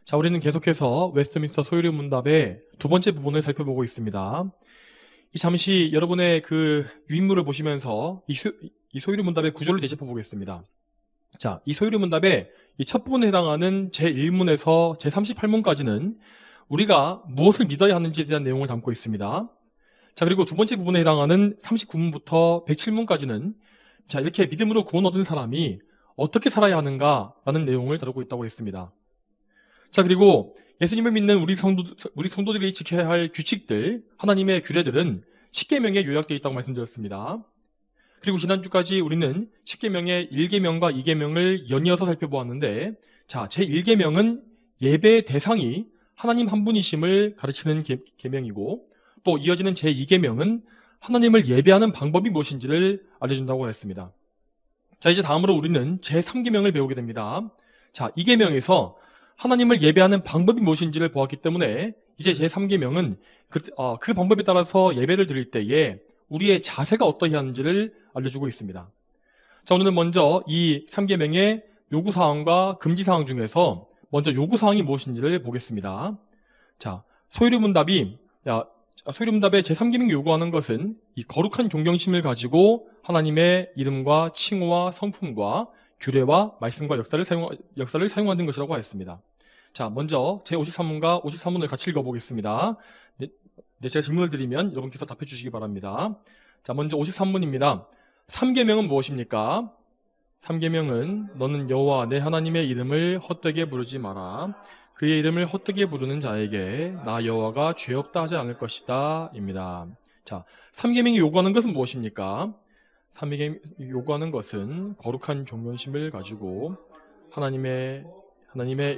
자, 우리는 계속해서 웨스트민스터 소유리 문답의 두 번째 부분을 살펴보고 있습니다. 잠시 여러분의 그 유인물을 보시면서 이 소유리 문답의 구조를 되짚어 보겠습니다. 자, 이 소유리 문답의 이 첫 부분에 해당하는 제1문에서 제38문까지는 우리가 무엇을 믿어야 하는지에 대한 내용을 담고 있습니다. 자, 그리고 두 번째 부분에 해당하는 39문부터 107문까지는 자, 이렇게 믿음으로 구원 얻은 사람이 어떻게 살아야 하는가라는 내용을 다루고 있다고 했습니다. 자, 그리고 예수님을 믿는 우리 성도들이 지켜야 할 규칙들, 하나님의 규례들은 10계명에 요약되어 있다고 말씀드렸습니다. 그리고 지난주까지 우리는 10계명의 1계명과 2계명을 연이어서 살펴보았는데, 자, 제1계명은 예배의 대상이 하나님 한 분이심을 가르치는 계명이고, 또 이어지는 제2계명은 하나님을 예배하는 방법이 무엇인지를 알려준다고 했습니다. 자, 이제 다음으로 우리는 제3계명을 배우게 됩니다. 자, 이 계명에서 하나님을 예배하는 방법이 무엇인지를 보았기 때문에 이제 제3계명은 그 방법에 따라서 예배를 드릴 때에 우리의 자세가 어떠해야 하는지를 알려주고 있습니다. 자, 오늘은 먼저 이 3계명의 요구사항과 금지사항 중에서 먼저 요구사항이 무엇인지를 보겠습니다. 자, 소유리문답의 제3계명이 요구하는 것은 이 거룩한 존경심을 가지고 하나님의 이름과 칭호와 성품과 규례와 말씀과 역사를 사용하는 것이라고 하였습니다. 자, 먼저 제53문과 53문을 같이 읽어보겠습니다. 제가 질문을 드리면 여러분께서 답해 주시기 바랍니다. 자, 먼저 53문입니다. 3계명은 무엇입니까? 3계명은 너는 여호와 내 하나님의 이름을 헛되게 부르지 마라. 그의 이름을 헛되게 부르는 자에게 나 여호와가 죄 없다 하지 않을 것이다 입니다. 자, 3계명이 요구하는 것은 무엇입니까? 3계명이 요구하는 것은 거룩한 존경심을 가지고 하나님의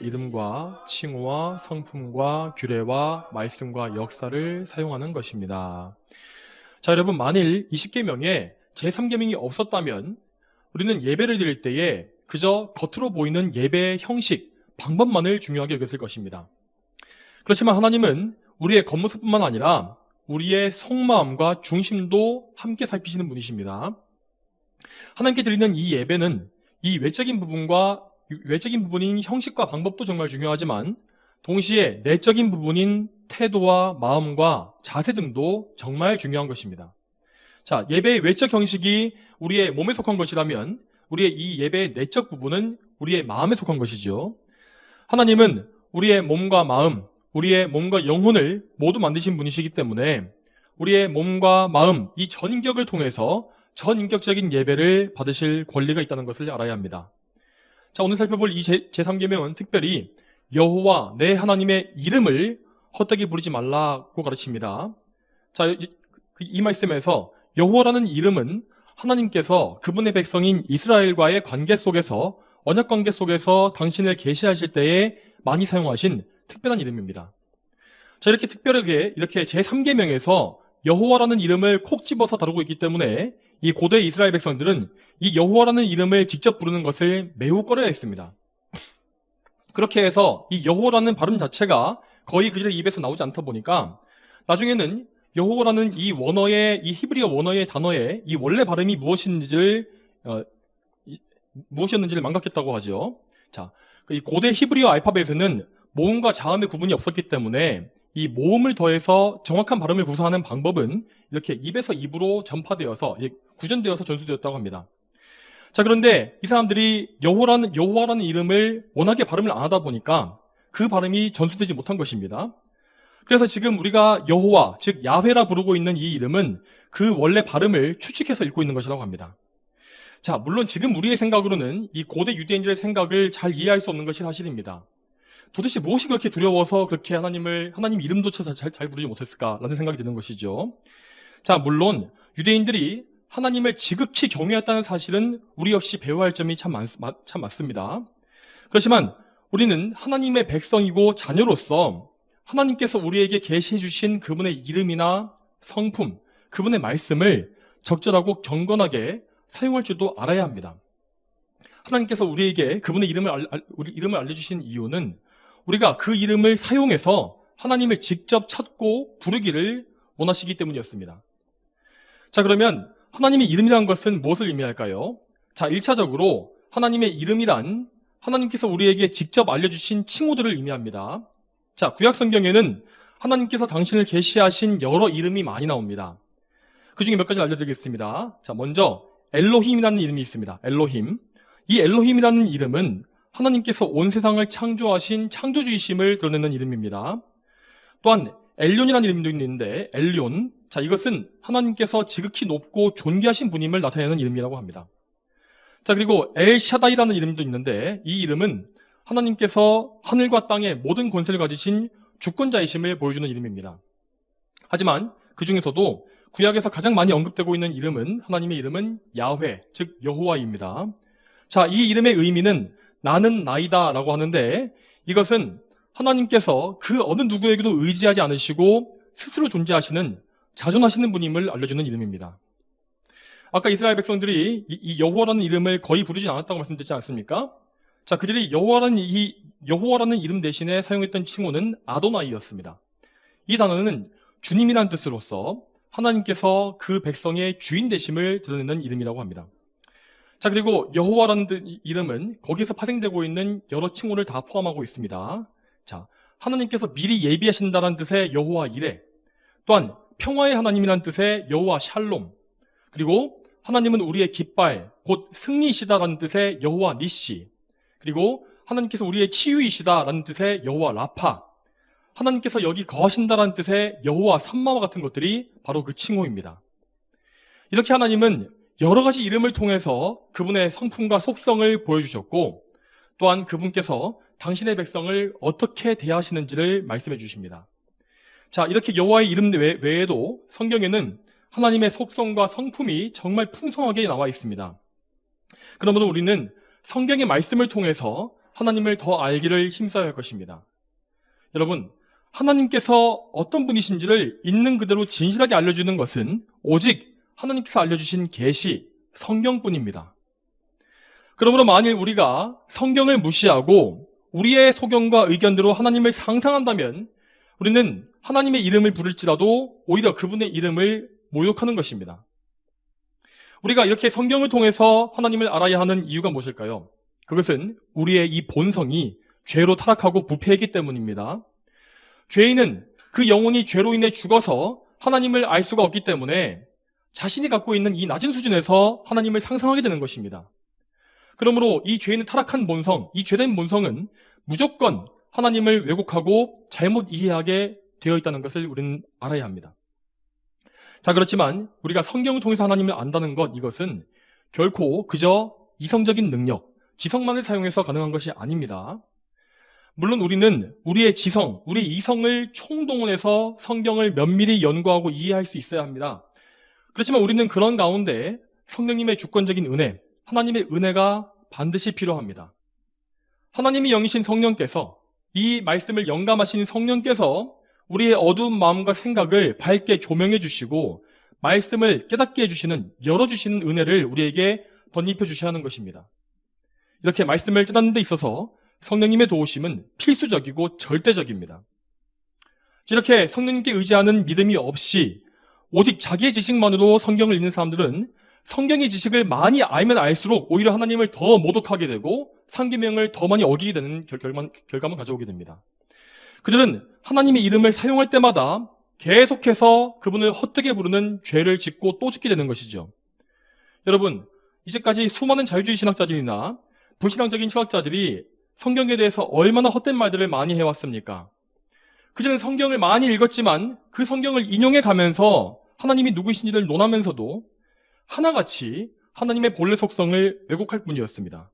이름과 칭호와 성품과 규례와 말씀과 역사를 사용하는 것입니다. 자, 여러분, 만일 20계명에 제3계명이 없었다면 우리는 예배를 드릴 때에 그저 겉으로 보이는 예배의 형식, 방법만을 중요하게 여겼을 것입니다. 그렇지만 하나님은 우리의 겉모습뿐만 아니라 우리의 속마음과 중심도 함께 살피시는 분이십니다. 하나님께 드리는 이 예배는 이 외적인 부분인 형식과 방법도 정말 중요하지만 동시에 내적인 부분인 태도와 마음과 자세 등도 정말 중요한 것입니다. 자, 예배의 외적 형식이 우리의 몸에 속한 것이라면 우리의 이 예배의 내적 부분은 우리의 마음에 속한 것이죠. 하나님은 우리의 몸과 마음, 우리의 몸과 영혼을 모두 만드신 분이시기 때문에 우리의 몸과 마음, 이 전인격을 통해서 전인격적인 예배를 받으실 권리가 있다는 것을 알아야 합니다. 자, 오늘 살펴볼 이 제3계명은 특별히 여호와 내 하나님의 이름을 헛되게 부르지 말라고 가르칩니다. 자, 이 말씀에서 여호와라는 이름은 하나님께서 그분의 백성인 이스라엘과의 관계 속에서 언약 관계 속에서 당신을 계시하실 때에 많이 사용하신 특별한 이름입니다. 자, 이렇게 특별하게 이렇게 제3계명에서 여호와라는 이름을 콕 집어서 다루고 있기 때문에 이 고대 이스라엘 백성들은 이 여호와라는 이름을 직접 부르는 것을 매우 꺼려했습니다. 그렇게 해서 이 여호와라는 발음 자체가 거의 그들의 입에서 나오지 않다 보니까 나중에는 여호와라는 이 히브리어 원어의 단어의 이 원래 발음이 무엇이었는지를 망각했다고 하죠. 자, 이 고대 히브리어 알파벳에는 모음과 자음의 구분이 없었기 때문에 이 모음을 더해서 정확한 발음을 구사하는 방법은 이렇게 입에서 입으로 전파되어서 구전되어서 전수되었다고 합니다. 자, 그런데 이 사람들이 여호와라는 이름을 워낙에 발음을 안 하다 보니까 그 발음이 전수되지 못한 것입니다. 그래서 지금 우리가 여호와, 즉 야훼라 부르고 있는 이 이름은 그 원래 발음을 추측해서 읽고 있는 것이라고 합니다. 자, 물론 지금 우리의 생각으로는 이 고대 유대인들의 생각을 잘 이해할 수 없는 것이 사실입니다. 도대체 무엇이 그렇게 두려워서 그렇게 하나님 이름조차 잘 부르지 못했을까라는 생각이 드는 것이죠. 자, 물론 유대인들이 하나님을 지극히 경외했다는 사실은 우리 역시 배워야 할 점이 참 맞습니다. 그렇지만 우리는 하나님의 백성이고 자녀로서 하나님께서 우리에게 계시해 주신 그분의 이름이나 성품, 그분의 말씀을 적절하고 경건하게 사용할 줄도 알아야 합니다. 하나님께서 우리에게 그분의 이름을 알려주신 이유는 우리가 그 이름을 사용해서 하나님을 직접 찾고 부르기를 원하시기 때문이었습니다. 자, 그러면 하나님의 이름이라는 것은 무엇을 의미할까요? 자, 1차적으로 하나님의 이름이란 하나님께서 우리에게 직접 알려주신 칭호들을 의미합니다. 자, 구약 성경에는 하나님께서 당신을 계시하신 여러 이름이 많이 나옵니다. 그 중에 몇 가지 알려드리겠습니다. 자, 먼저 엘로힘이라는 이름이 있습니다. 엘로힘. 이 엘로힘이라는 이름은 하나님께서 온 세상을 창조하신 창조주이심을 드러내는 이름입니다. 또한 엘륜이라는 이름도 있는데 엘륜, 자, 이것은 하나님께서 지극히 높고 존귀하신 분임을 나타내는 이름이라고 합니다. 자, 그리고 엘샤다이라는 이름도 있는데 이 이름은 하나님께서 하늘과 땅의 모든 권세를 가지신 주권자이심을 보여주는 이름입니다. 하지만 그 중에서도 구약에서 가장 많이 언급되고 있는 이름은, 하나님의 이름은 야훼, 즉 여호와입니다. 자, 이 이름의 의미는 나는 나이다 라고 하는데, 이것은 하나님께서 그 어느 누구에게도 의지하지 않으시고 스스로 존재하시는 자존하시는 분임을 알려주는 이름입니다. 아까 이스라엘 백성들이 이 여호와라는 이름을 거의 부르지 않았다고 말씀드렸지 않습니까? 자, 그들이 여호와라는 이름 대신에 사용했던 칭호는 아도나이였습니다. 이 단어는 주님이라는 뜻으로서 하나님께서 그 백성의 주인 되심을 드러내는 이름이라고 합니다. 자, 그리고 여호와라는 이름은 거기서 파생되고 있는 여러 칭호를 다 포함하고 있습니다. 자, 하나님께서 미리 예비하신다는 뜻의 여호와 이레, 또한 평화의 하나님이라는 뜻의 여호와 샬롬, 그리고 하나님은 우리의 깃발, 곧 승리이시다라는 뜻의 여호와 니시, 그리고 하나님께서 우리의 치유이시다라는 뜻의 여호와 라파, 하나님께서 여기 거하신다라는 뜻의 여호와 삼마와 같은 것들이 바로 그 칭호입니다. 이렇게 하나님은 여러 가지 이름을 통해서 그분의 성품과 속성을 보여주셨고, 또한 그분께서 당신의 백성을 어떻게 대하시는지를 말씀해 주십니다. 자, 이렇게 여호와의 이름 외에도 성경에는 하나님의 속성과 성품이 정말 풍성하게 나와 있습니다. 그러므로 우리는 성경의 말씀을 통해서 하나님을 더 알기를 힘써야 할 것입니다. 여러분, 하나님께서 어떤 분이신지를 있는 그대로 진실하게 알려주는 것은 오직 하나님께서 알려주신 계시, 성경뿐입니다. 그러므로 만일 우리가 성경을 무시하고 우리의 소견과 의견대로 하나님을 상상한다면 우리는 하나님의 이름을 부를지라도 오히려 그분의 이름을 모욕하는 것입니다. 우리가 이렇게 성경을 통해서 하나님을 알아야 하는 이유가 무엇일까요? 그것은 우리의 이 본성이 죄로 타락하고 부패했기 때문입니다. 죄인은 그 영혼이 죄로 인해 죽어서 하나님을 알 수가 없기 때문에 자신이 갖고 있는 이 낮은 수준에서 하나님을 상상하게 되는 것입니다. 그러므로 이 죄인은 타락한 본성, 이 죄된 본성은 무조건 하나님을 왜곡하고 잘못 이해하게 되어 있다는 것을 우리는 알아야 합니다. 자, 그렇지만 우리가 성경을 통해서 하나님을 안다는 것, 이것은 결코 그저 이성적인 능력, 지성만을 사용해서 가능한 것이 아닙니다. 물론 우리는 우리의 지성, 우리의 이성을 총동원해서 성경을 면밀히 연구하고 이해할 수 있어야 합니다. 그렇지만 우리는 그런 가운데 성령님의 주권적인 은혜, 하나님의 은혜가 반드시 필요합니다. 하나님이 영이신 성령께서, 이 말씀을 영감하신 성령께서 우리의 어두운 마음과 생각을 밝게 조명해 주시고 말씀을 깨닫게 해주시는, 열어주시는 은혜를 우리에게 덧입혀 주셔야 하는 것입니다. 이렇게 말씀을 깨닫는 데 있어서 성령님의 도우심은 필수적이고 절대적입니다. 이렇게 성령님께 의지하는 믿음이 없이 오직 자기의 지식만으로 성경을 읽는 사람들은 성경의 지식을 많이 알면 알수록 오히려 하나님을 더 모독하게 되고 상계명을 더 많이 어기게 되는 결과만 가져오게 됩니다. 그들은 하나님의 이름을 사용할 때마다 계속해서 그분을 헛되게 부르는 죄를 짓고 또 짓게 되는 것이죠. 여러분, 이제까지 수많은 자유주의 신학자들이나 불신앙적인 철학자들이 성경에 대해서 얼마나 헛된 말들을 많이 해왔습니까? 그들은 성경을 많이 읽었지만 그 성경을 인용해 가면서 하나님이 누구신지를 논하면서도 하나같이 하나님의 본래 속성을 왜곡할 뿐이었습니다.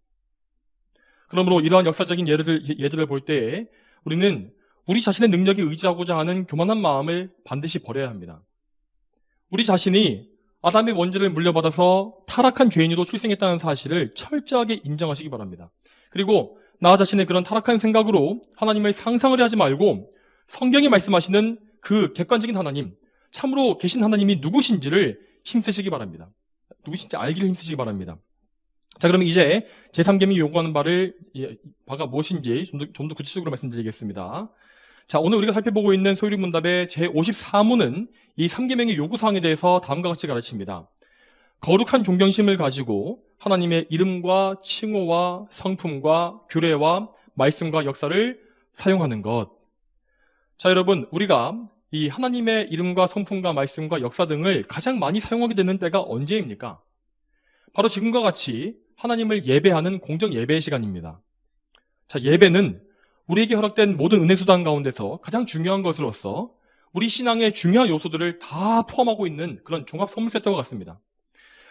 그러므로 이러한 역사적인 예들을 볼 때에 우리는 우리 자신의 능력에 의지하고자 하는 교만한 마음을 반드시 버려야 합니다. 우리 자신이 아담의 원죄를 물려받아서 타락한 죄인으로 출생했다는 사실을 철저하게 인정하시기 바랍니다. 그리고 나 자신의 그런 타락한 생각으로 하나님을 상상을 하지 말고 성경이 말씀하시는 그 객관적인 하나님, 참으로 계신 하나님이 누구신지를 힘쓰시기 바랍니다. 누구신지 알기를 힘쓰시기 바랍니다. 자, 그러면 이제 제3계명이 요구하는 바가 무엇인지 좀 더 구체적으로 말씀드리겠습니다. 자, 오늘 우리가 살펴보고 있는 소유리문답의 제54문은 이 3계명의 요구사항에 대해서 다음과 같이 가르칩니다. 거룩한 존경심을 가지고 하나님의 이름과 칭호와 성품과 규례와 말씀과 역사를 사용하는 것. 자, 여러분, 우리가 이 하나님의 이름과 성품과 말씀과 역사 등을 가장 많이 사용하게 되는 때가 언제입니까? 바로 지금과 같이 하나님을 예배하는 공적 예배의 시간입니다. 자, 예배는 우리에게 허락된 모든 은혜 수단 가운데서 가장 중요한 것으로서 우리 신앙의 중요한 요소들을 다 포함하고 있는 그런 종합 선물 세트와 같습니다.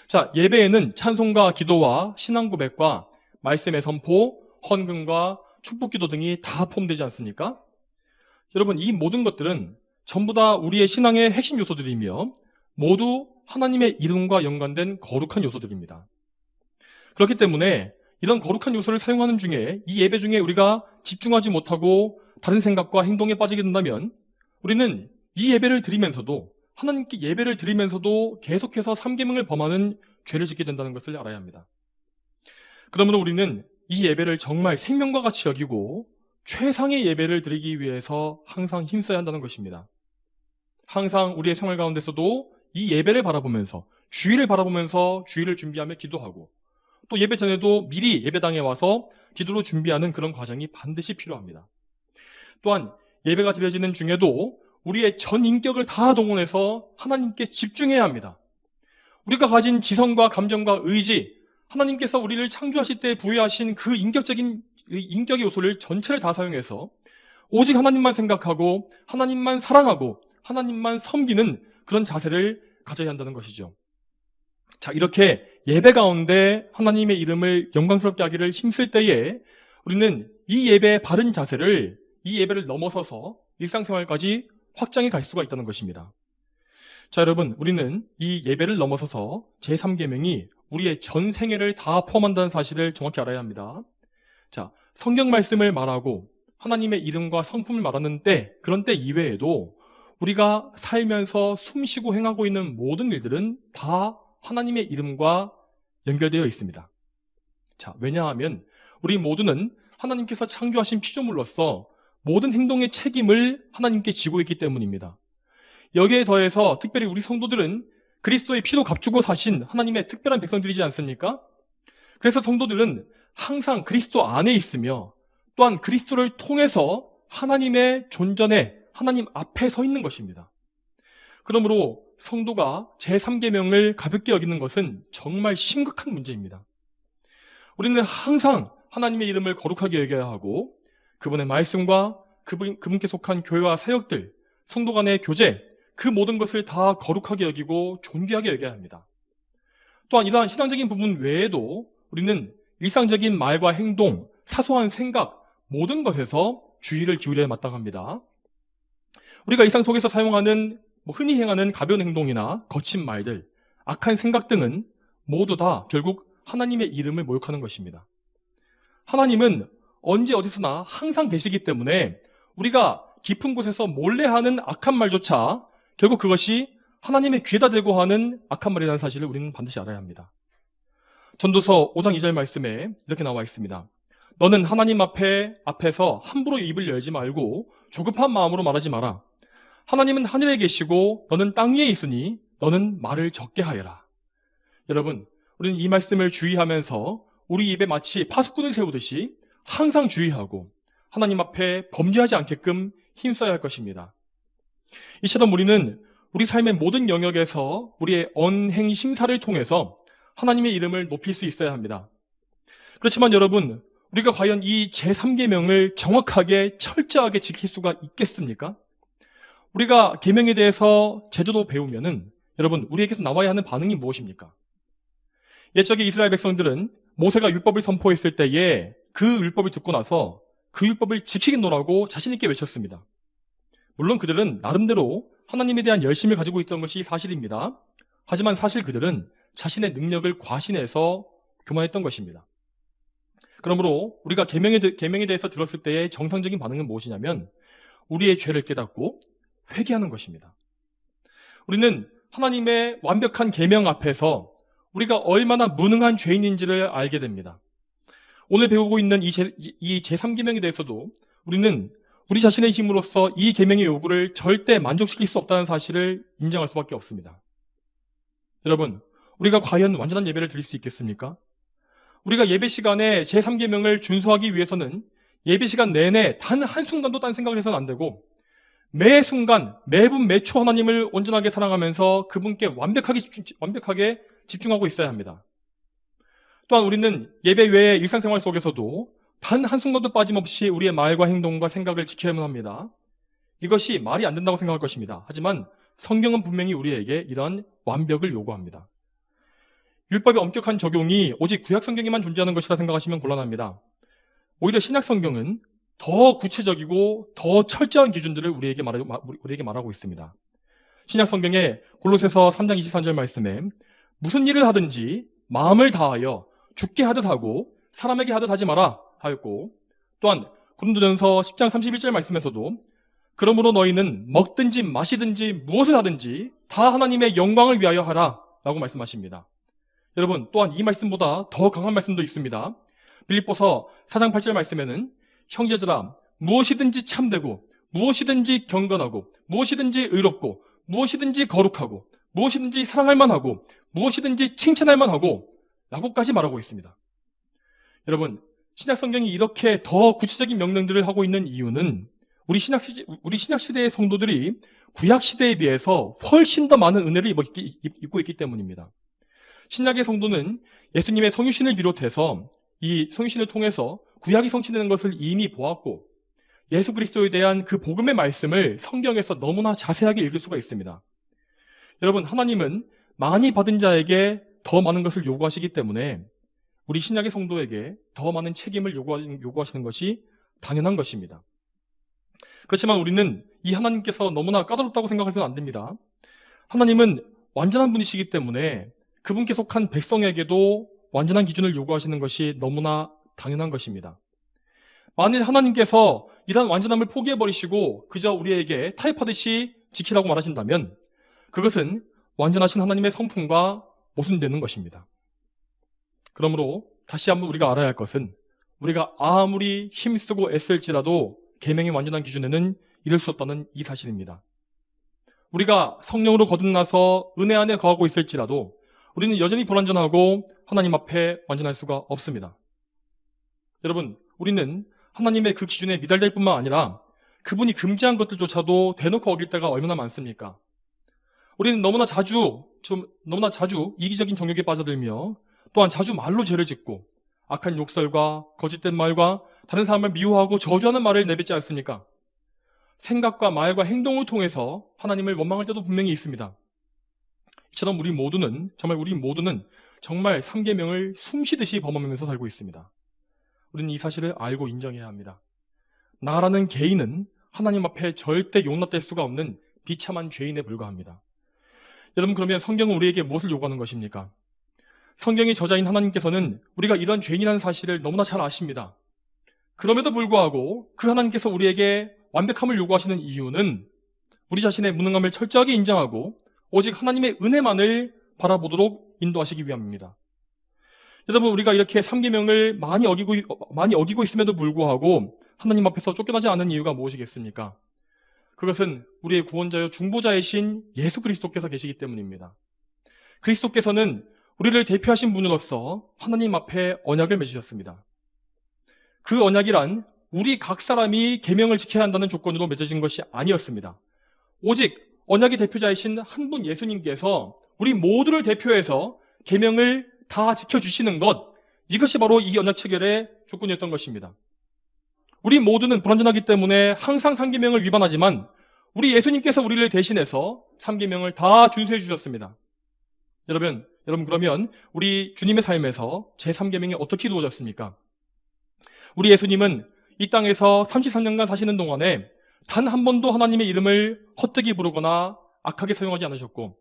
자, 예배에는 찬송과 기도와 신앙 고백과 말씀의 선포, 헌금과 축복 기도 등이 다 포함되지 않습니까? 여러분, 이 모든 것들은 전부 다 우리의 신앙의 핵심 요소들이며 모두 하나님의 이름과 연관된 거룩한 요소들입니다. 그렇기 때문에 이런 거룩한 요소를 사용하는 중에 이 예배 중에 우리가 집중하지 못하고 다른 생각과 행동에 빠지게 된다면 우리는 이 예배를 드리면서도 하나님께 예배를 드리면서도 계속해서 3계명을 범하는 죄를 짓게 된다는 것을 알아야 합니다. 그러므로 우리는 이 예배를 정말 생명과 같이 여기고 최상의 예배를 드리기 위해서 항상 힘써야 한다는 것입니다. 항상 우리의 생활 가운데서도 이 예배를 바라보면서 주일을 바라보면서 주일을 준비하며 기도하고 또 예배 전에도 미리 예배당에 와서 기도로 준비하는 그런 과정이 반드시 필요합니다. 또한 예배가 드려지는 중에도 우리의 전 인격을 다 동원해서 하나님께 집중해야 합니다. 우리가 가진 지성과 감정과 의지, 하나님께서 우리를 창조하실 때 부여하신 그 인격의 요소를 전체를 다 사용해서 오직 하나님만 생각하고 하나님만 사랑하고 하나님만 섬기는 그런 자세를 가져야 한다는 것이죠. 자, 이렇게 예배 가운데 하나님의 이름을 영광스럽게 하기를 힘쓸 때에 우리는 이 예배의 바른 자세를 이 예배를 넘어서서 일상생활까지 확장해 갈 수가 있다는 것입니다. 자, 여러분, 우리는 이 예배를 넘어서서 제3계명이 우리의 전 생애를 다 포함한다는 사실을 정확히 알아야 합니다. 자, 성경 말씀을 말하고 하나님의 이름과 성품을 말하는 때, 그런 때 이외에도 우리가 살면서 숨쉬고 행하고 있는 모든 일들은 다 하나님의 이름과 연결되어 있습니다. 자, 왜냐하면 우리 모두는 하나님께서 창조하신 피조물로서 모든 행동의 책임을 하나님께 지고 있기 때문입니다. 여기에 더해서 특별히 우리 성도들은 그리스도의 피로 값주고 사신 하나님의 특별한 백성들이지 않습니까? 그래서 성도들은 항상 그리스도 안에 있으며 또한 그리스도를 통해서 하나님의 존전에 하나님 앞에 서 있는 것입니다. 그러므로 성도가 제3계명을 가볍게 여기는 것은 정말 심각한 문제입니다. 우리는 항상 하나님의 이름을 거룩하게 여겨야 하고 그분의 말씀과 그분께 속한 교회와 사역들, 성도 간의 교제, 그 모든 것을 다 거룩하게 여기고 존귀하게 여겨야 합니다. 또한 이러한 신앙적인 부분 외에도 우리는 일상적인 말과 행동, 사소한 생각, 모든 것에서 주의를 기울여야 마땅합니다. 우리가 일상 속에서 사용하는 흔히 행하는 가벼운 행동이나 거친 말들, 악한 생각 등은 모두 다 결국 하나님의 이름을 모욕하는 것입니다. 하나님은 언제 어디서나 항상 계시기 때문에 우리가 깊은 곳에서 몰래 하는 악한 말조차 결국 그것이 하나님의 귀에다 대고 하는 악한 말이라는 사실을 우리는 반드시 알아야 합니다. 전도서 5장 2절 말씀에 이렇게 나와 있습니다. 너는 하나님 앞에서 함부로 입을 열지 말고 조급한 마음으로 말하지 마라. 하나님은 하늘에 계시고 너는 땅 위에 있으니 너는 말을 적게 하여라. 여러분, 우리는 이 말씀을 주의하면서 우리 입에 마치 파수꾼을 세우듯이 항상 주의하고 하나님 앞에 범죄하지 않게끔 힘써야 할 것입니다. 이처럼 우리는 우리 삶의 모든 영역에서 우리의 언행 심사를 통해서 하나님의 이름을 높일 수 있어야 합니다. 그렇지만 여러분, 우리가 과연 이 제3계명을 정확하게 철저하게 지킬 수가 있겠습니까? 우리가 계명에 대해서 제대로 배우면은 여러분, 우리에게서 나와야 하는 반응이 무엇입니까? 옛적에 이스라엘 백성들은 모세가 율법을 선포했을 때에 그 율법을 듣고 나서 그 율법을 지키겠노라고 자신 있게 외쳤습니다. 물론 그들은 나름대로 하나님에 대한 열심을 가지고 있던 것이 사실입니다. 하지만 사실 그들은 자신의 능력을 과신해서 교만했던 것입니다. 그러므로 우리가 계명에 대해서 들었을 때의 정상적인 반응은 무엇이냐면 우리의 죄를 깨닫고 회개하는 것입니다. 우리는 하나님의 완벽한 계명 앞에서 우리가 얼마나 무능한 죄인인지를 알게 됩니다. 오늘 배우고 있는 이 제3계명에 대해서도 우리는 우리 자신의 힘으로써 이 계명의 요구를 절대 만족시킬 수 없다는 사실을 인정할 수밖에 없습니다. 여러분, 우리가 과연 완전한 예배를 드릴 수 있겠습니까? 우리가 예배 시간에 제3계명을 준수하기 위해서는 예배 시간 내내 단 한순간도 딴 생각을 해서는 안 되고 매 순간, 매분, 매초 하나님을 온전하게 사랑하면서 그분께 완벽하게 집중하고 있어야 합니다. 또한 우리는 예배 외의 일상생활 속에서도 단 한순간도 빠짐없이 우리의 말과 행동과 생각을 지켜야만 합니다. 이것이 말이 안 된다고 생각할 것입니다. 하지만 성경은 분명히 우리에게 이러한 완벽을 요구합니다. 율법의 엄격한 적용이 오직 구약 성경에만 존재하는 것이라 생각하시면 곤란합니다. 오히려 신약 성경은 더 구체적이고 더 철저한 기준들을 우리에게 말하고 있습니다. 신약 성경의 골로새서 3장 23절 말씀에 무슨 일을 하든지 마음을 다하여 죽게 하듯 하고 사람에게 하듯 하지 마라 하였고, 또한 고린도전서 10장 31절 말씀에서도 그러므로 너희는 먹든지 마시든지 무엇을 하든지 다 하나님의 영광을 위하여 하라 라고 말씀하십니다. 여러분, 또한 이 말씀보다 더 강한 말씀도 있습니다. 빌립보서 4장 8절 말씀에는 형제들아 무엇이든지 참되고 무엇이든지 경건하고 무엇이든지 의롭고 무엇이든지 거룩하고 무엇이든지 사랑할 만하고 무엇이든지 칭찬할 만하고 라고까지 말하고 있습니다. 여러분, 신약 성경이 이렇게 더 구체적인 명령들을 하고 있는 이유는 우리 신약 시대의 성도들이 구약 시대에 비해서 훨씬 더 많은 은혜를 입고 있기 때문입니다. 신약의 성도는 예수님의 성유신을 비롯해서 이 성유신을 통해서 구약이 성취되는 것을 이미 보았고 예수 그리스도에 대한 그 복음의 말씀을 성경에서 너무나 자세하게 읽을 수가 있습니다. 여러분, 하나님은 많이 받은 자에게 더 많은 것을 요구하시기 때문에 우리 신약의 성도에게 더 많은 책임을 요구하시는 것이 당연한 것입니다. 그렇지만 우리는 이 하나님께서 너무나 까다롭다고 생각해서는 안 됩니다. 하나님은 완전한 분이시기 때문에 그분께 속한 백성에게도 완전한 기준을 요구하시는 것이 너무나 당연한 것입니다. 만일 하나님께서 이러한 완전함을 포기해버리시고 그저 우리에게 타협하듯이 지키라고 말하신다면 그것은 완전하신 하나님의 성품과 모순되는 것입니다. 그러므로 다시 한번 우리가 알아야 할 것은 우리가 아무리 힘쓰고 애쓸지라도 계명의 완전한 기준에는 이를 수 없다는 이 사실입니다. 우리가 성령으로 거듭나서 은혜 안에 거하고 있을지라도 우리는 여전히 불완전하고 하나님 앞에 완전할 수가 없습니다. 여러분, 우리는 하나님의 그 기준에 미달될 뿐만 아니라 그분이 금지한 것들조차도 대놓고 어길 때가 얼마나 많습니까? 우리는 너무나 자주 이기적인 정욕에 빠져들며 또한 자주 말로 죄를 짓고 악한 욕설과 거짓된 말과 다른 사람을 미워하고 저주하는 말을 내뱉지 않습니까? 생각과 말과 행동을 통해서 하나님을 원망할 때도 분명히 있습니다. 이처럼 우리 모두는 정말 3계명을 숨쉬듯이 범하면서 살고 있습니다. 우리는 이 사실을 알고 인정해야 합니다. 나라는 개인은 하나님 앞에 절대 용납될 수가 없는 비참한 죄인에 불과합니다. 여러분, 그러면 성경은 우리에게 무엇을 요구하는 것입니까? 성경의 저자인 하나님께서는 우리가 이런 죄인이라는 사실을 너무나 잘 아십니다. 그럼에도 불구하고 그 하나님께서 우리에게 완벽함을 요구하시는 이유는 우리 자신의 무능함을 철저하게 인정하고 오직 하나님의 은혜만을 바라보도록 인도하시기 위함입니다. 여러분, 우리가 이렇게 3계명을 많이 어기고 있음에도 불구하고 하나님 앞에서 쫓겨나지 않는 이유가 무엇이겠습니까? 그것은 우리의 구원자여 중보자이신 예수 그리스도께서 계시기 때문입니다. 그리스도께서는 우리를 대표하신 분으로서 하나님 앞에 언약을 맺으셨습니다. 그 언약이란 우리 각 사람이 계명을 지켜야 한다는 조건으로 맺어진 것이 아니었습니다. 오직 언약의 대표자이신 한 분 예수님께서 우리 모두를 대표해서 계명을 다 지켜주시는 것, 이것이 바로 이 언약 체결의 조건이었던 것입니다. 우리 모두는 불완전하기 때문에 항상 3계명을 위반하지만 우리 예수님께서 우리를 대신해서 3계명을 다 준수해 주셨습니다. 여러분, 그러면 우리 주님의 삶에서 제3계명이 어떻게 이루어졌습니까? 우리 예수님은 이 땅에서 33년간 사시는 동안에 단 한 번도 하나님의 이름을 헛되이 부르거나 악하게 사용하지 않으셨고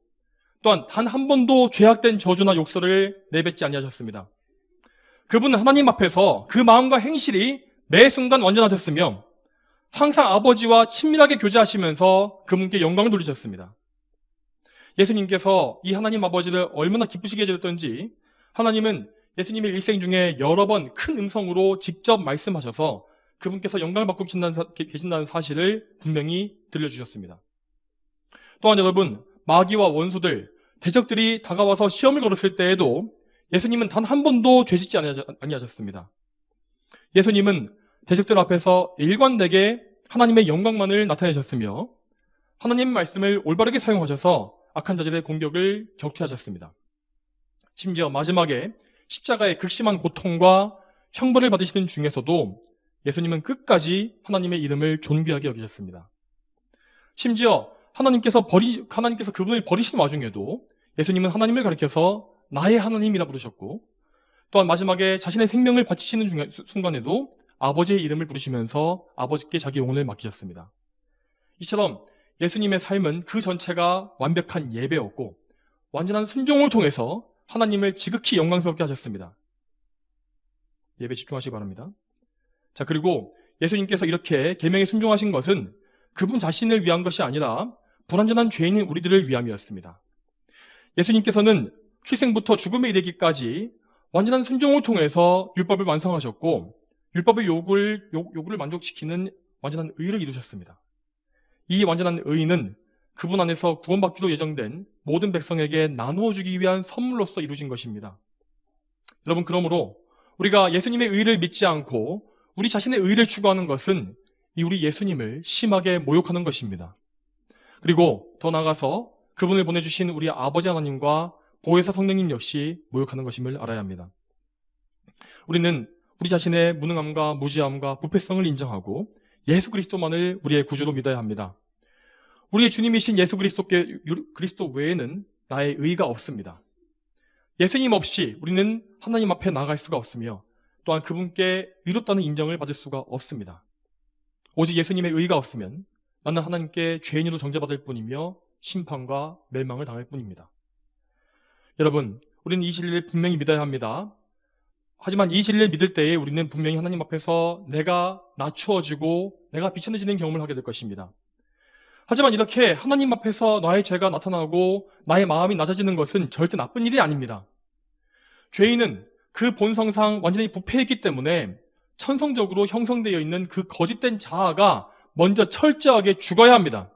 또한 단 한 번도 죄악된 저주나 욕설을 내뱉지 아니하셨습니다. 그분은 하나님 앞에서 그 마음과 행실이 매 순간 완전하셨으며 항상 아버지와 친밀하게 교제하시면서 그분께 영광을 돌리셨습니다. 예수님께서 이 하나님 아버지를 얼마나 기쁘시게 해주셨던지 하나님은 예수님의 일생 중에 여러 번 큰 음성으로 직접 말씀하셔서 그분께서 영광을 받고 계신다는 사실을 분명히 들려주셨습니다. 또한 여러분, 마귀와 원수들, 대적들이 다가와서 시험을 걸었을 때에도 예수님은 단 한 번도 죄짓지 아니하셨습니다. 예수님은 대적들 앞에서 일관되게 하나님의 영광만을 나타내셨으며 하나님 말씀을 올바르게 사용하셔서 악한 자들의 공격을 격퇴하셨습니다. 심지어 마지막에 십자가의 극심한 고통과 형벌을 받으시는 중에서도 예수님은 끝까지 하나님의 이름을 존귀하게 여기셨습니다. 심지어 하나님께서 그분을 버리시는 와중에도 예수님은 하나님을 가리켜서 나의 하나님이라 부르셨고, 또한 마지막에 자신의 생명을 바치시는 순간에도 아버지의 이름을 부르시면서 아버지께 자기 영혼을 맡기셨습니다. 이처럼 예수님의 삶은 그 전체가 완벽한 예배였고 완전한 순종을 통해서 하나님을 지극히 영광스럽게 하셨습니다. 예배 집중하시기 바랍니다. 자, 그리고 예수님께서 이렇게 계명에 순종하신 것은 그분 자신을 위한 것이 아니라 불완전한 죄인인 우리들을 위함이었습니다. 예수님께서는 출생부터 죽음에 이르기까지 완전한 순종을 통해서 율법을 완성하셨고 율법의 요구를 만족시키는 완전한 의를 이루셨습니다. 이 완전한 의는 그분 안에서 구원받기로 예정된 모든 백성에게 나누어 주기 위한 선물로서 이루어진 것입니다. 여러분, 그러므로 우리가 예수님의 의를 믿지 않고 우리 자신의 의를 추구하는 것은 우리 예수님을 심하게 모욕하는 것입니다. 그리고 더 나아가서 그분을 보내주신 우리 아버지 하나님과 보혜사 성령님 역시 모욕하는 것임을 알아야 합니다. 우리는 우리 자신의 무능함과 무지함과 부패성을 인정하고 예수 그리스도만을 우리의 구주로 믿어야 합니다. 우리의 주님이신 예수 그리스도 외에는 나의 의가 없습니다. 예수님 없이 우리는 하나님 앞에 나아갈 수가 없으며 또한 그분께 의롭다는 인정을 받을 수가 없습니다. 오직 예수님의 의가 없으면 나는 하나님께 죄인으로 정죄받을 뿐이며 심판과 멸망을 당할 뿐입니다. 여러분, 우리는 이 진리를 분명히 믿어야 합니다. 하지만 이 진리를 믿을 때에 우리는 분명히 하나님 앞에서 내가 낮추어지고 내가 비천해지는 경험을 하게 될 것입니다. 하지만 이렇게 하나님 앞에서 나의 죄가 나타나고 나의 마음이 낮아지는 것은 절대 나쁜 일이 아닙니다. 죄인은 그 본성상 완전히 부패했기 때문에 천성적으로 형성되어 있는 그 거짓된 자아가 먼저 철저하게 죽어야 합니다.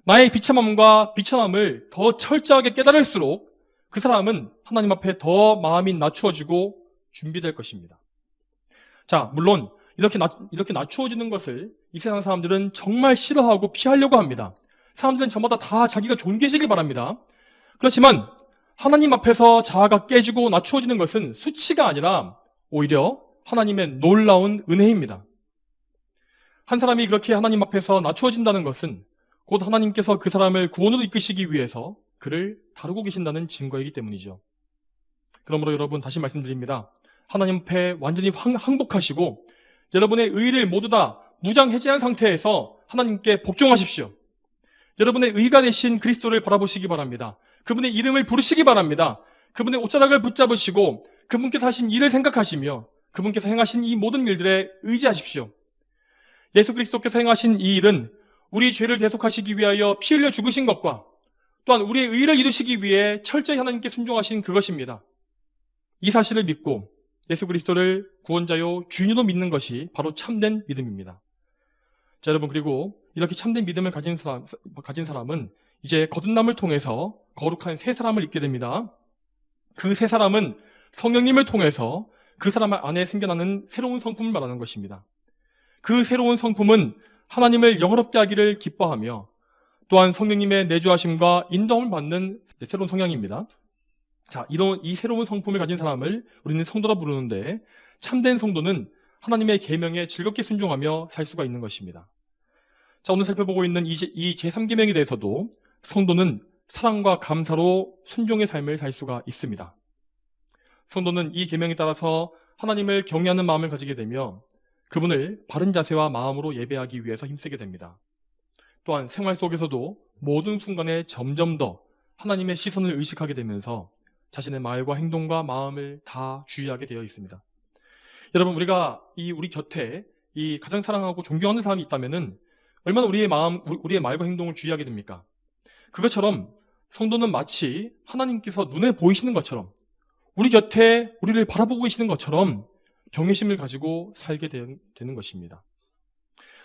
나의 비참함과 비천함을 더 철저하게 깨달을수록 그 사람은 하나님 앞에 더 마음이 낮추어지고 준비될 것입니다. 자, 물론 이렇게 낮추어지는 것을 이 세상 사람들은 정말 싫어하고 피하려고 합니다. 사람들은 저마다 다 자기가 존귀해지길 바랍니다. 그렇지만 하나님 앞에서 자아가 깨지고 낮추어지는 것은 수치가 아니라 오히려 하나님의 놀라운 은혜입니다. 한 사람이 그렇게 하나님 앞에서 낮추어진다는 것은 곧 하나님께서 그 사람을 구원으로 이끄시기 위해서 그를 다루고 계신다는 증거이기 때문이죠. 그러므로 여러분, 다시 말씀드립니다. 하나님 앞에 완전히 항복하시고 여러분의 의를 모두 다 무장해제한 상태에서 하나님께 복종하십시오. 여러분의 의가 되신 그리스도를 바라보시기 바랍니다. 그분의 이름을 부르시기 바랍니다. 그분의 옷자락을 붙잡으시고 그분께서 하신 일을 생각하시며 그분께서 행하신 이 모든 일들에 의지하십시오. 예수 그리스도께서 행하신 이 일은 우리 죄를 대속하시기 위하여 피 흘려 죽으신 것과 또한 우리의 의를 이루시기 위해 철저히 하나님께 순종하신 그것입니다. 이 사실을 믿고 예수 그리스도를 구원자요 주인으로 믿는 것이 바로 참된 믿음입니다. 자, 여러분, 그리고 이렇게 참된 믿음을 가진 사람은 이제 거듭남을 통해서 거룩한 새 사람을 입게 됩니다. 그 새 사람은 성령님을 통해서 그 사람 안에 생겨나는 새로운 성품을 말하는 것입니다. 그 새로운 성품은 하나님을 영화롭게 하기를 기뻐하며 또한 성령님의 내주하심과 인도함을 받는 새로운 성향입니다. 자, 이 새로운 성품을 가진 사람을 우리는 성도라 부르는데 참된 성도는 하나님의 계명에 즐겁게 순종하며 살 수가 있는 것입니다. 자, 오늘 살펴보고 있는 이 제3계명에 대해서도 성도는 사랑과 감사로 순종의 삶을 살 수가 있습니다. 성도는 이 계명에 따라서 하나님을 경외하는 마음을 가지게 되며 그분을 바른 자세와 마음으로 예배하기 위해서 힘쓰게 됩니다. 또한 생활 속에서도 모든 순간에 점점 더 하나님의 시선을 의식하게 되면서 자신의 말과 행동과 마음을 다 주의하게 되어 있습니다. 여러분, 우리 곁에 이 가장 사랑하고 존경하는 사람이 있다면은 얼마나 우리의 말과 행동을 주의하게 됩니까? 그것처럼 성도는 마치 하나님께서 눈에 보이시는 것처럼 우리 곁에 우리를 바라보고 계시는 것처럼 경외심을 가지고 살게 되는 것입니다.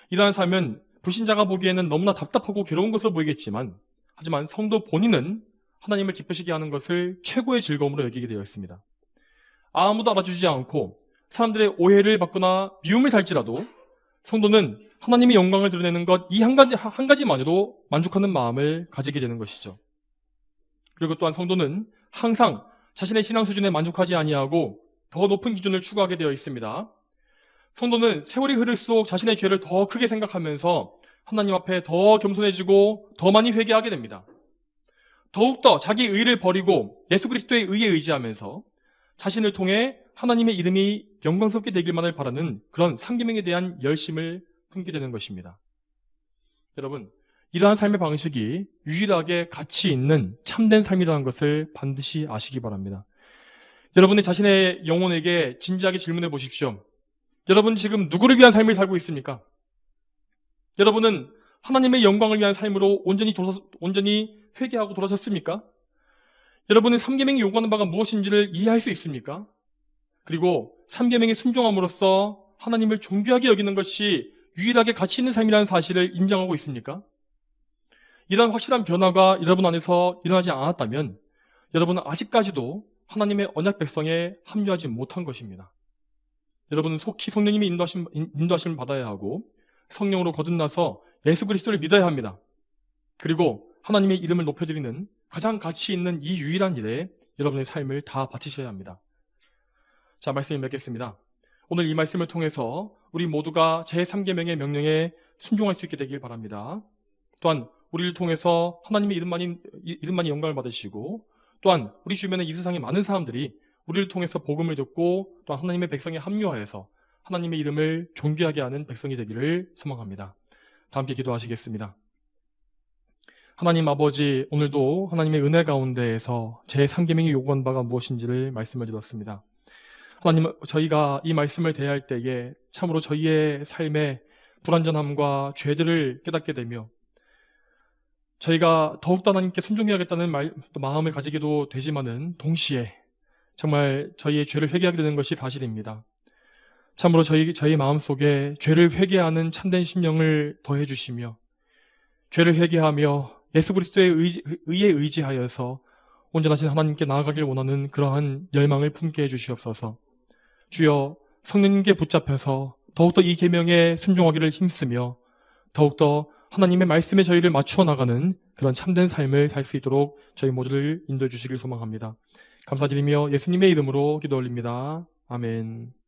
이러한 삶은 불신자가 보기에는 너무나 답답하고 괴로운 것으로 보이겠지만 하지만 성도 본인은 하나님을 기쁘시게 하는 것을 최고의 즐거움으로 여기게 되어 있습니다. 아무도 알아주지 않고 사람들의 오해를 받거나 미움을 살지라도 성도는 하나님의 영광을 드러내는 것 이 한 가지만으로 만족하는 마음을 가지게 되는 것이죠. 그리고 또한 성도는 항상 자신의 신앙 수준에 만족하지 아니하고 더 높은 기준을 추구하게 되어 있습니다. 성도는 세월이 흐를수록 자신의 죄를 더 크게 생각하면서 하나님 앞에 더 겸손해지고 더 많이 회개하게 됩니다. 더욱더 자기 의를 버리고 예수 그리스도의 의에 의지하면서 자신을 통해 하나님의 이름이 영광스럽게 되길만을 바라는 그런 삼계명에 대한 열심을 품게 되는 것입니다. 여러분, 이러한 삶의 방식이 유일하게 가치 있는 참된 삶이라는 것을 반드시 아시기 바랍니다. 여러분의 자신의 영혼에게 진지하게 질문해 보십시오. 여러분 지금 누구를 위한 삶을 살고 있습니까? 여러분은 하나님의 영광을 위한 삶으로 온전히 회개하고 돌아섰습니까? 여러분은 삼계명이 요구하는 바가 무엇인지를 이해할 수 있습니까? 그리고 삼계명에 순종함으로써 하나님을 존귀하게 여기는 것이 유일하게 가치 있는 삶이라는 사실을 인정하고 있습니까? 이런 확실한 변화가 여러분 안에서 일어나지 않았다면 여러분은 아직까지도 하나님의 언약 백성에 합류하지 못한 것입니다. 여러분은 속히 성령님의 인도하심을 받아야 하고 성령으로 거듭나서 예수 그리스도를 믿어야 합니다. 그리고 하나님의 이름을 높여드리는 가장 가치 있는 이 유일한 일에 여러분의 삶을 다 바치셔야 합니다. 자, 말씀을 맺겠습니다. 오늘 이 말씀을 통해서 우리 모두가 제3계명의 명령에 순종할 수 있게 되길 바랍니다. 또한 우리를 통해서 하나님의 이름만이 영광을 받으시고 또한 우리 주변에 이 세상에 많은 사람들이 우리를 통해서 복음을 듣고 또한 하나님의 백성에 합류하여서 하나님의 이름을 존귀하게 하는 백성이 되기를 소망합니다. 다 함께 기도하시겠습니다. 하나님 아버지, 오늘도 하나님의 은혜 가운데에서 제3계명이 요구한 바가 무엇인지를 말씀을 드렸습니다. 하나님, 저희가 이 말씀을 대할 때에 참으로 저희의 삶의 불완전함과 죄들을 깨닫게 되며 저희가 더욱더 하나님께 순종해야겠다는 마음을 가지기도 되지만은 동시에 정말 저희의 죄를 회개하게 되는 것이 사실입니다. 참으로 저희 마음속에 죄를 회개하는 참된 심령을 더해 주시며 죄를 회개하며 예수 그리스도의 의에 의지하여서 온전하신 하나님께 나아가길 원하는 그러한 열망을 품게 해 주시옵소서. 주여, 성령님께 붙잡혀서 더욱더 이 계명에 순종하기를 힘쓰며 더욱더 하나님의 말씀에 저희를 맞추어 나가는 그런 참된 삶을 살 수 있도록 저희 모두를 인도해 주시길 소망합니다. 감사드리며 예수님의 이름으로 기도 올립니다. 아멘.